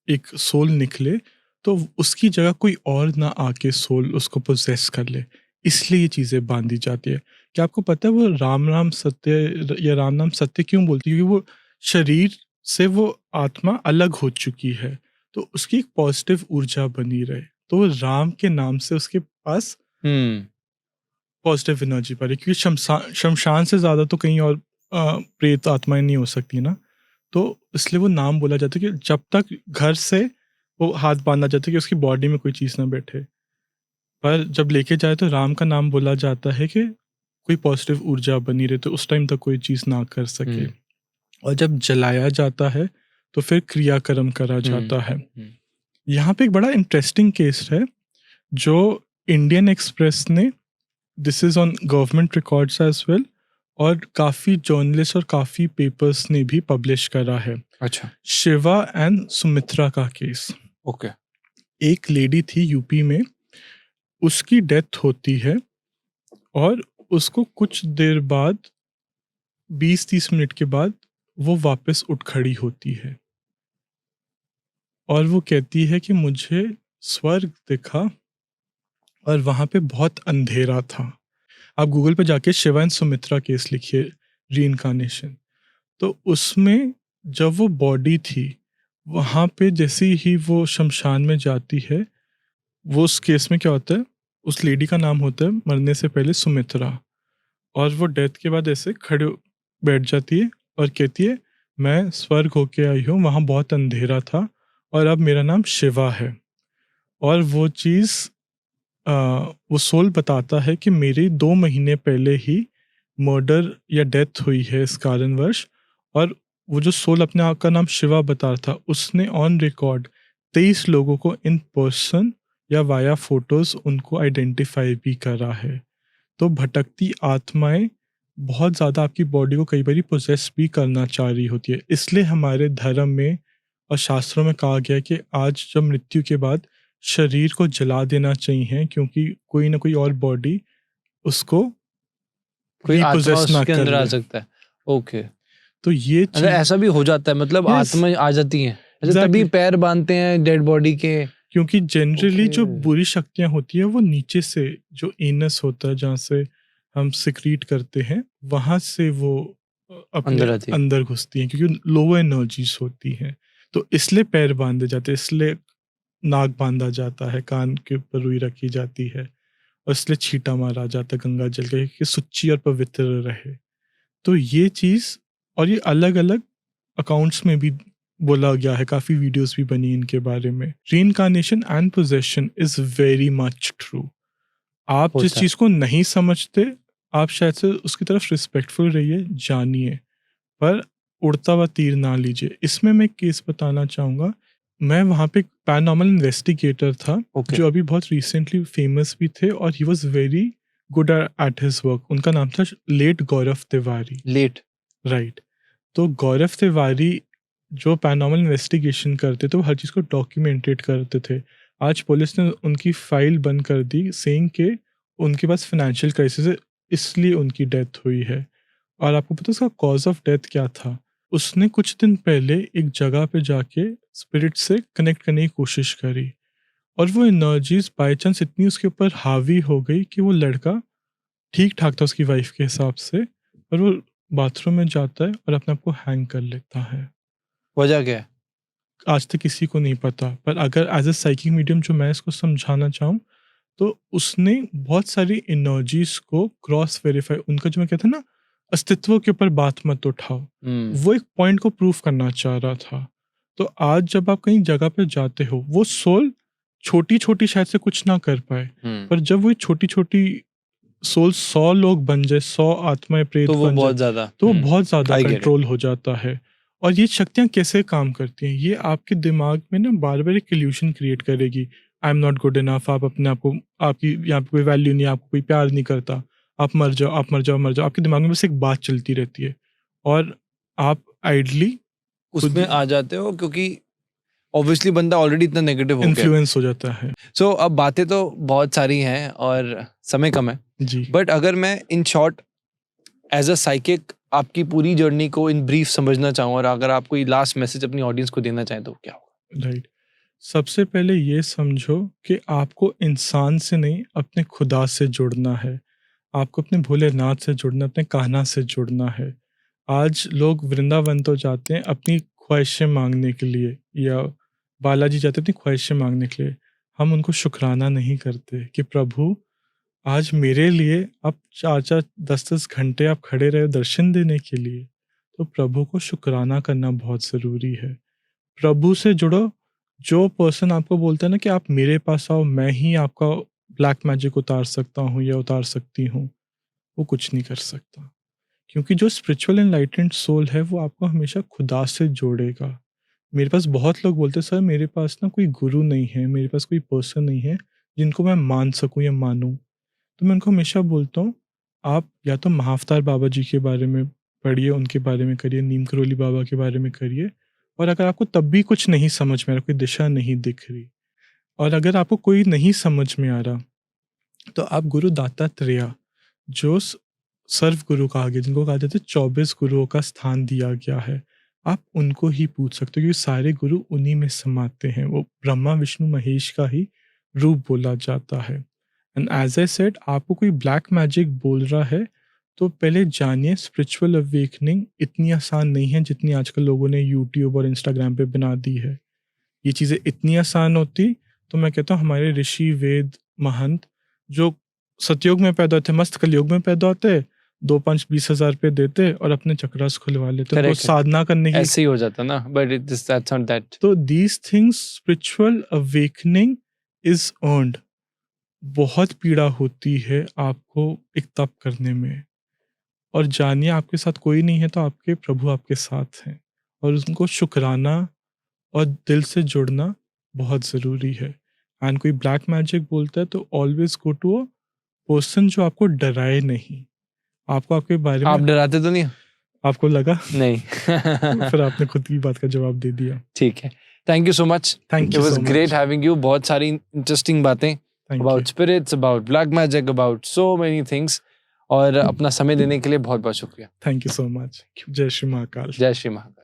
एक सोल निकले, तो उसकी जगह कोई और ना आके सोल उसको पोसेस कर ले, इसलिए ये चीज़ें बाँधी जाती है। क्या आपको पता है वो राम नाम सत्य या राम नाम सत्य क्यों बोलती है? क्योंकि वो शरीर से वो आत्मा अलग हो चुकी है, तो उसकी एक पॉजिटिव ऊर्जा बनी रहे। तो वो राम के नाम से उसके पास हम्म। पॉजिटिव एनर्जी बढ़े, क्योंकि शमशान से ज़्यादा तो कहीं और प्रेत आत्माएँ नहीं हो सकती ना। तो इसलिए वो नाम बोला जाता है कि जब तक घर से वो हाथ बाँधा जाता है कि उसकी बॉडी में कोई चीज़ ना बैठे। पर जब लेके जाए तो राम का नाम बोला जाता है कि कोई पॉजिटिव ऊर्जा बनी रहे, तो उस टाइम तक कोई चीज़ ना कर सके। और जब जलाया जाता है तो फिर क्रियाकर्म करा जाता है। यहाँ पे एक बड़ा इंटरेस्टिंग केस है जो इंडियन एक्सप्रेस ने, this is on government records as well, और काफ़ी जर्नलिस्ट और काफ़ी पेपर्स ने भी पब्लिश करा है। अच्छा। शिवा एंड सुमित्रा का केस। ओके। एक लेडी थी यूपी में, उसकी डेथ होती है और उसको कुछ देर बाद, 20-30 मिनट के बाद, वो वापस उठ खड़ी होती है और वो कहती है कि मुझे स्वर्ग दिखा और वहाँ पे बहुत अंधेरा था। आप गूगल पे जाके शिवा एंड सुमित्रा केस लिखिए, रीइंकार्नेशन। तो उसमें जब वो बॉडी थी, वहाँ पे जैसे ही वो शमशान में जाती है, वो उस केस में क्या होता है, उस लेडी का नाम होता है मरने से पहले सुमित्रा, और वो डेथ के बाद ऐसे खड़े बैठ जाती है और कहती है मैं स्वर्ग होके आई हूँ, वहाँ बहुत अंधेरा था और अब मेरा नाम शिवा है। और वो चीज़ वो सोल बताता है कि मेरी 2 महीने पहले ही मर्डर या डेथ हुई है इस कारणवश, और वो जो सोल अपने आप का नाम शिवा बता रहा था, उसने ऑन रिकॉर्ड 23 लोगों को इन पर्सन या वाया फोटोज़ उनको आइडेंटिफ़ाई भी करा है। तो भटकती आत्माएँ बहुत ज़्यादा आपकी बॉडी को कई बारी पोसेस भी करना चाह रही होती है। इसलिए हमारे धर्म में और शास्त्रों में कहा गया है कि आज जब मृत्यु के बाद शरीर को जला देना चाहिए, क्योंकि कोई ना कोई और बॉडी उसको कोई आत्मा रिपोजेस ना उसके कर अंदर आ ले। सकता है। ओके। तो ये अगर चीज़, ऐसा भी हो जाता है, मतलब Yes, आत्मा आ जाती है ऐसे, तभी एग्ज़ैक्टली, पैर बांधते हैं डेड बॉडी के। क्योंकि जनरली जो ओके। बुरी शक्तियाँ होती है वो नीचे से, जो एनस होता है जहाँ से हम सिक्रीट करते हैं, वहाँ से वो अपने अंदर आती है। अंदर घुसती हैं, क्योंकि लो एनर्जीज होती हैं। तो इसलिए पैर बांधे जाते हैं, इसलिए नाक बांधा जाता है, कान के ऊपर रुई रखी जाती है, और इसलिए छींटा मारा जाता है गंगा जल का कि सुच्ची और पवित्र रहे। तो ये चीज़, और ये अलग-अलग अकाउंट्स में भी बोला गया है, काफ़ी वीडियोस भी बनी इनके बारे में। Reincarnation and possession is very much true. आप जिस होता है। चीज़ को नहीं समझते, आप शायद से उसकी तरफ रिस्पेक्टफुल रहिए, जानिए, पर उड़ता हुआ तीर ना लीजिए। इसमें मैं एक केस बताना चाहूँगा। मैं वहाँ पे एक पैरानॉर्मल इन्वेस्टिगेटर था, ओके। जो अभी बहुत रिसेंटली फेमस भी थे, और he was very good at his work. उनका नाम था लेट गौरव तिवारी। लेट। राइट। तो गौरव तिवारी जो पैरानॉर्मल इन्वेस्टिगेशन करते थे, वो हर चीज़ को डॉक्यूमेंटेड करते थे। आज पुलिस ने उनकी फाइल बंद कर दी, सेइंग के उनके पास फाइनेंशियल क्राइसिस है, इसलिए उनकी डेथ हुई है। और आपको पता है उसका कॉज ऑफ डेथ क्या था? उसने कुछ दिन पहले एक जगह पे जाके स्पिरिट से कनेक्ट करने की कोशिश करी और वो एनर्जीज बाय चांस इतनी उसके ऊपर हावी हो गई कि वो लड़का ठीक ठाक था उसकी वाइफ के हिसाब से, और वो बाथरूम में जाता है और अपने आप को हैंग कर लेता है। वजह क्या है? आज तक किसी को नहीं पता, पर अगर एज अ साइकिक मीडियम जो मैं इसको समझाना चाहूँ, तो उसने बहुत सारी एनर्जीज को क्रॉस वेरीफाई, उनका जो मैं कहता ना अस्तित्व के ऊपर बात मत उठाओ, वो एक पॉइंट को प्रूफ करना चाह रहा था। तो आज जब आप कहीं जगह पे जाते हो, वो सोल छोटी छोटी शायद से कुछ ना कर पाए, पर जब वो छोटी छोटी सोल 100 लोग बन जाए, 100 आत्माएं प्रेत तो वो बन बहुत जाए, ज्यादा तो वो बहुत ज्यादा I get it. कंट्रोल हो जाता है। और ये शक्तियां कैसे काम करती हैं, ये आपके दिमाग में ना बार बार एक इल्यूशन क्रिएट करेगी। I am not good enough, आप अपने आप को, आपकी यहाँ पे कोई वैल्यू नहीं है, आपको कोई प्यार नहीं करता, आप मर जाओ, आप मर जाओ, मर जाओ। आपके दिमाग में बस एक बात चलती रहती है और आप आइडली उसमें आ जाते हो, क्योंकि ऑब्वियसली बंदा ऑलरेडी इतना नेगेटिव हो गया। इन्फ्लुएंस हो जाता है। सो अब बातें तो बहुत सारी हैं और समय कम है, जी, बट अगर मैं in short as a psychic आपकी पूरी जर्नी को इन ब्रीफ समझना चाहूँ और अगर आप कोई लास्ट मैसेज अपनी ऑडियंस को देना चाहें तो क्या होगा? राइट। सबसे पहले ये समझो कि आपको इंसान से नहीं, अपने खुदा से जुड़ना है। आपको अपने भोलेनाथ से जुड़ना, अपने कान्हा से जुड़ना है। आज लोग वृंदावन तो जाते हैं अपनी ख्वाहिशें मांगने के लिए, या बालाजी जाते हैं अपनी ख्वाहिशें मांगने के लिए। हम उनको शुक्राना नहीं करते कि प्रभु आज मेरे लिए आप 4-4, 10-10 घंटे आप खड़े रहे दर्शन देने के लिए। तो प्रभु को शुक्राना करना बहुत ज़रूरी है। प्रभु से जुड़ो। जो पर्सन आपको बोलता है ना कि आप मेरे पास आओ, मैं ही आपका ब्लैक मैजिक उतार सकता हूँ या उतार सकती हूँ, वो कुछ नहीं कर सकता। क्योंकि जो स्पिरिचुअल एनलाइटेंड सोल है वो आपको हमेशा खुदा से जोड़ेगा। मेरे पास बहुत लोग बोलते हैं सर मेरे पास ना कोई गुरु नहीं है, मेरे पास कोई पर्सन नहीं है जिनको मैं मान सकूं या मानूं। तो मैं उनको हमेशा बोलता हूँ, आप या तो महाअवतार बाबा जी के बारे में पढ़िए, उनके बारे में करिए, नीम करोली बाबा के बारे में करिए। और अगर आपको तब भी कुछ नहीं समझ में आ रहा, कोई दिशा नहीं दिख रही, और अगर आपको कोई नहीं समझ में आ रहा, तो आप गुरु दत्तात्रेय, जो सर्व गुरु कहा गया, जिनको कहा जाता है 24 गुरुओं का स्थान दिया गया है, आप उनको ही पूछ सकते हो, क्योंकि सारे गुरु उन्हीं में समाते हैं। वो ब्रह्मा विष्णु महेश का ही रूप बोला जाता है। एंड एज आई सेड, आपको कोई ब्लैक मैजिक बोल रहा है तो पहले जानिए स्पिरिचुअल अवेकनिंग इतनी आसान नहीं है जितनी आजकल लोगों ने यूट्यूब और इंस्टाग्राम पे बना दी है। ये चीज़ें इतनी आसान होती तो मैं कहता हूँ हमारे ऋषि वेद महंत जो सतयुग में पैदा होते, मस्त कलयुग में पैदा होते, 2-5-20 हज़ार रुपये देते और अपने चक्रास खुलवा लेते, उनको Correct. साधना करने की। ऐसे ही हो जाता ना, but it's that's not that. तो these things, spiritual awakening is earned. बहुत पीड़ा होती है आपको एक तप करने में, और जानिए आपके साथ कोई नहीं है तो आपके प्रभु आपके साथ हैं, और उनको शुक्राना और दिल से जुड़ना बहुत ज़रूरी है। एंड कोई ब्लैक मैजिक बोलता है तो always go to a person जो आपको डराए नहीं। आपको आपके बारे आप में डराते तो नहीं? आपको लगा नहीं। फिर आपने खुद की बात का जवाब दे दिया। ठीक है, thank you so much. Thank it you was so great much. Having you. बहुत सारी इंटरेस्टिंग बातें thank about you. Spirits, about black magic, about so many things, और अपना समय देने के लिए बहुत बहुत शुक्रिया। Thank you so much. जय श्री महाकाल। जय श्री महाकाल।